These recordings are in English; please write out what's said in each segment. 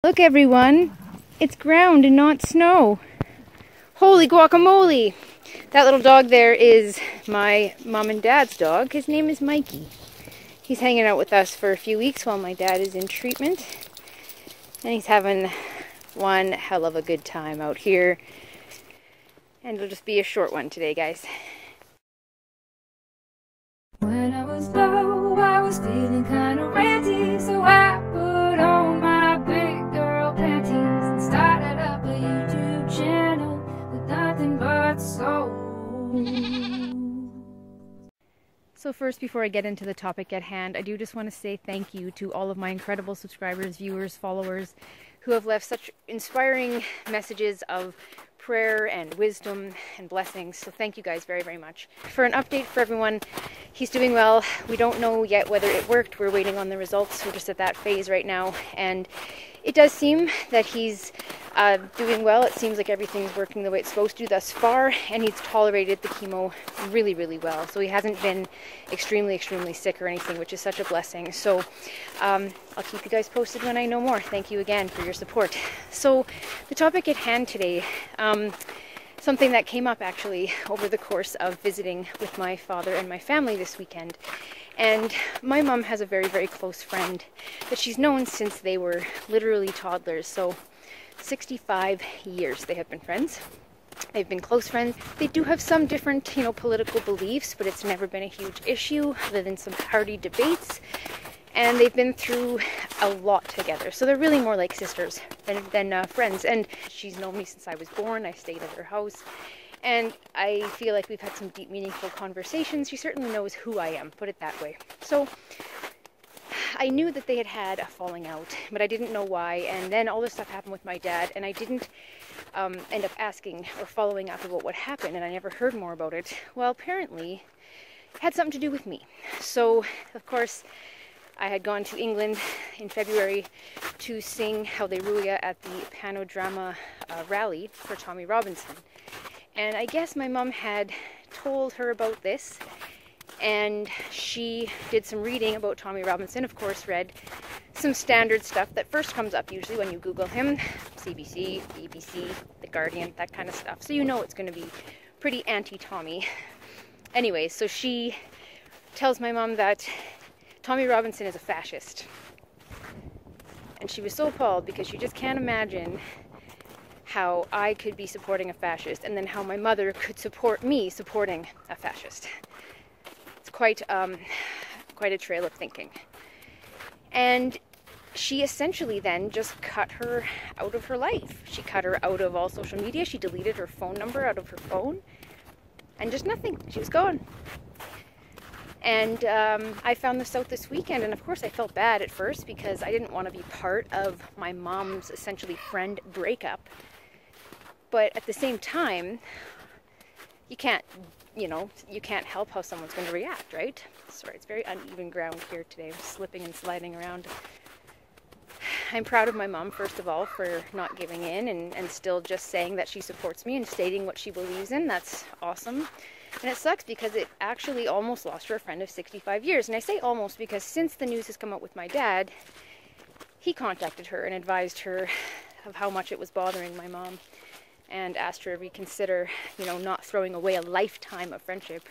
Look everyone, it's ground and not snow. Holy guacamole! That little dog there is my mom and dad's dog. His name is Mikey. He's hanging out with us for a few weeks while my dad is in treatment. And he's having one hell of a good time out here. And it'll just be a short one today, guys. When I was low, I was feeling kind of ranty, so I put on my big girl panties and started up a YouTube channel with nothing but soul. So first, before I get into the topic at hand, I do just want to say thank you to all of my incredible subscribers, viewers, followers, who have left such inspiring messages of prayer and wisdom and blessings. So thank you guys very, very much. For an update for everyone, he's doing well. We don't know yet whether it worked. We're waiting on the results. We're just at that phase right now. And it does seem that he's doing well. It seems like everything's working the way it's supposed to thus far. And he's tolerated the chemo really, really well. So he hasn't been extremely, extremely sick or anything, which is such a blessing. So I'll keep you guys posted when I know more. Thank you again for your support. So the topic at hand today, something that came up actually over the course of visiting with my father and my family this weekend. And my mom has a very, very close friend that she's known since they were literally toddlers. So 65 years they have been friends. They've been close friends. They do have some different, political beliefs, but it's never been a huge issue other than some party debates. And they've been through a lot together. So they're really more like sisters than friends. And she's known me since I was born. I stayed at her house. And I feel like we've had some deep, meaningful conversations. She certainly knows who I am, put it that way. So I knew that they had had a falling out, but I didn't know why. And then all this stuff happened with my dad, and I didn't end up asking or following up about what happened, and I never heard more about it. Well, apparently it had something to do with me. So, of course, I had gone to England in February to sing Hallelujah at the Panodrama rally for Tommy Robinson. And I guess my mom had told her about this, and she did some reading about Tommy Robinson, of course read some standard stuff that first comes up usually when you Google him, CBC, BBC, The Guardian, that kind of stuff. So you know it's going to be pretty anti-Tommy. Anyway, so she tells my mom that Tommy Robinson is a fascist. And she was so appalled because she just can't imagine how I could be supporting a fascist and then how my mother could support me supporting a fascist. It's quite a trail of thinking. And she essentially then just cut her out of her life. She cut her out of all social media. She deleted her phone number out of her phone. And just nothing. She was gone. And I found this out this weekend, and of course I felt bad at first because I didn't want to be part of my mom's essentially friend breakup. But at the same time, you can't help how someone's going to react, right? Sorry, it's very uneven ground here today. I'm slipping and sliding around. I'm proud of my mom, first of all, for not giving in and still just saying that she supports me and stating what she believes in. That's awesome. And it sucks because it actually almost lost her a friend of 65 years. And I say almost because since the news has come out with my dad, he contacted her and advised her of how much it was bothering my mom and asked her to reconsider, not throwing away a lifetime of friendship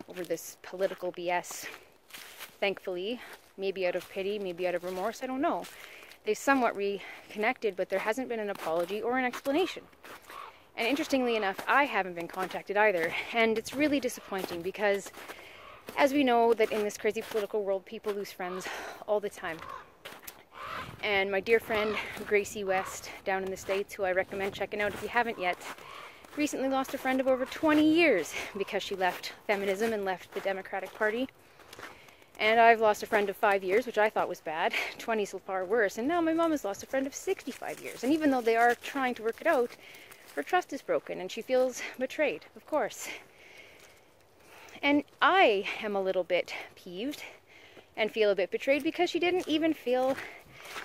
over this political BS. Thankfully, maybe out of pity, maybe out of remorse, I don't know. They somewhat reconnected, but there hasn't been an apology or an explanation. And interestingly enough, I haven't been contacted either. And it's really disappointing because, as we know, that in this crazy political world, people lose friends all the time. And my dear friend, Gracie West, down in the States, who I recommend checking out if you haven't yet, recently lost a friend of over 20 years because she left feminism and left the Democratic Party. And I've lost a friend of 5 years, which I thought was bad. 20 is far worse. And now my mom has lost a friend of 65 years. And even though they are trying to work it out, her trust is broken and she feels betrayed, of course. And I am a little bit peeved and feel a bit betrayed because she didn't even feel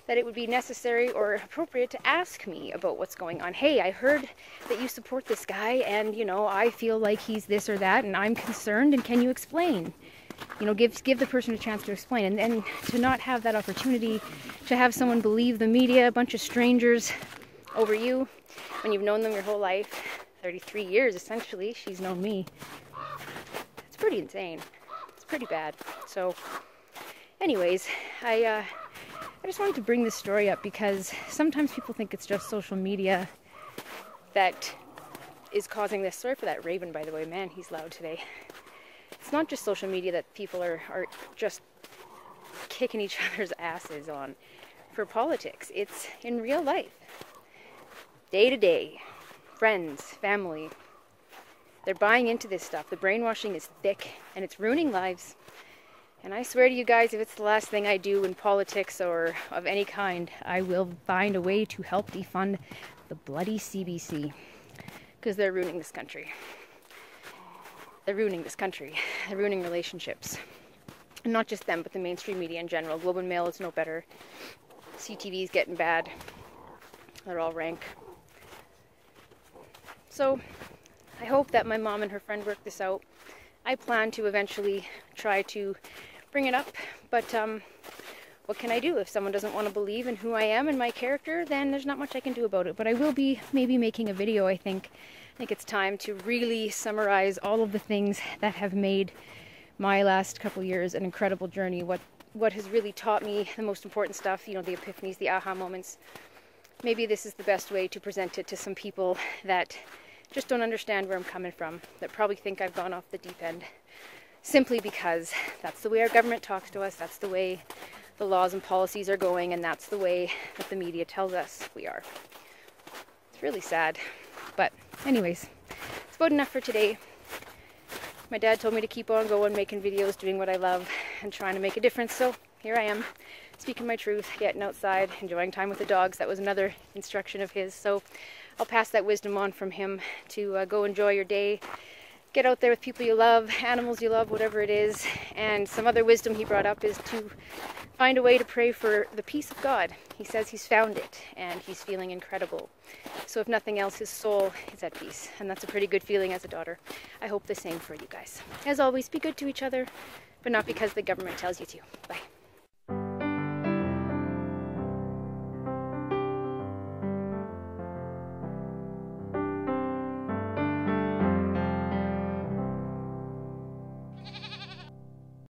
that it would be necessary or appropriate to ask me about what's going on. Hey, I heard that you support this guy and, I feel like he's this or that and I'm concerned and can you explain? You know, give the person a chance to explain, and to not have that opportunity, to have someone believe the media, a bunch of strangers over you, when you've known them your whole life, 33 years essentially, she's known me. It's pretty insane. It's pretty bad. So, anyways, I just wanted to bring this story up because sometimes people think it's just social media that is causing this. Sorry for that raven, by the way. Man, he's loud today. It's not just social media that people are just kicking each other's asses on for politics. It's in real life. Day to day. Friends, family. They're buying into this stuff. The brainwashing is thick and it's ruining lives. And I swear to you guys, if it's the last thing I do in politics or of any kind, I will find a way to help defund the bloody CBC. Because they're ruining this country. They're ruining this country. They're ruining relationships. And not just them, but the mainstream media in general. Globe and Mail is no better. CTV is getting bad. They're all rank. So, I hope that my mom and her friend work this out. I plan to eventually try to bring it up, but what can I do? If someone doesn't want to believe in who I am and my character, then there's not much I can do about it. But I will be maybe making a video, I think. I think it's time to really summarize all of the things that have made my last couple years an incredible journey. What has really taught me the most important stuff, you know, the epiphanies, the aha moments. Maybe this is the best way to present it to some people that just don't understand where I'm coming from, that probably think I've gone off the deep end, simply because that's the way our government talks to us, that's the way the laws and policies are going, and that's the way that the media tells us we are. It's really sad. But anyways, it's about enough for today. My dad told me to keep on going, making videos, doing what I love, and trying to make a difference, so here I am, speaking my truth, getting outside, enjoying time with the dogs. That was another instruction of his, so I'll pass that wisdom on from him to go enjoy your day. Get out there with people you love, animals you love, whatever it is. And some other wisdom he brought up is to find a way to pray for the peace of God. He says he's found it and he's feeling incredible. So if nothing else, his soul is at peace. And that's a pretty good feeling as a daughter. I hope the same for you guys. As always, be good to each other, but not because the government tells you to. Bye.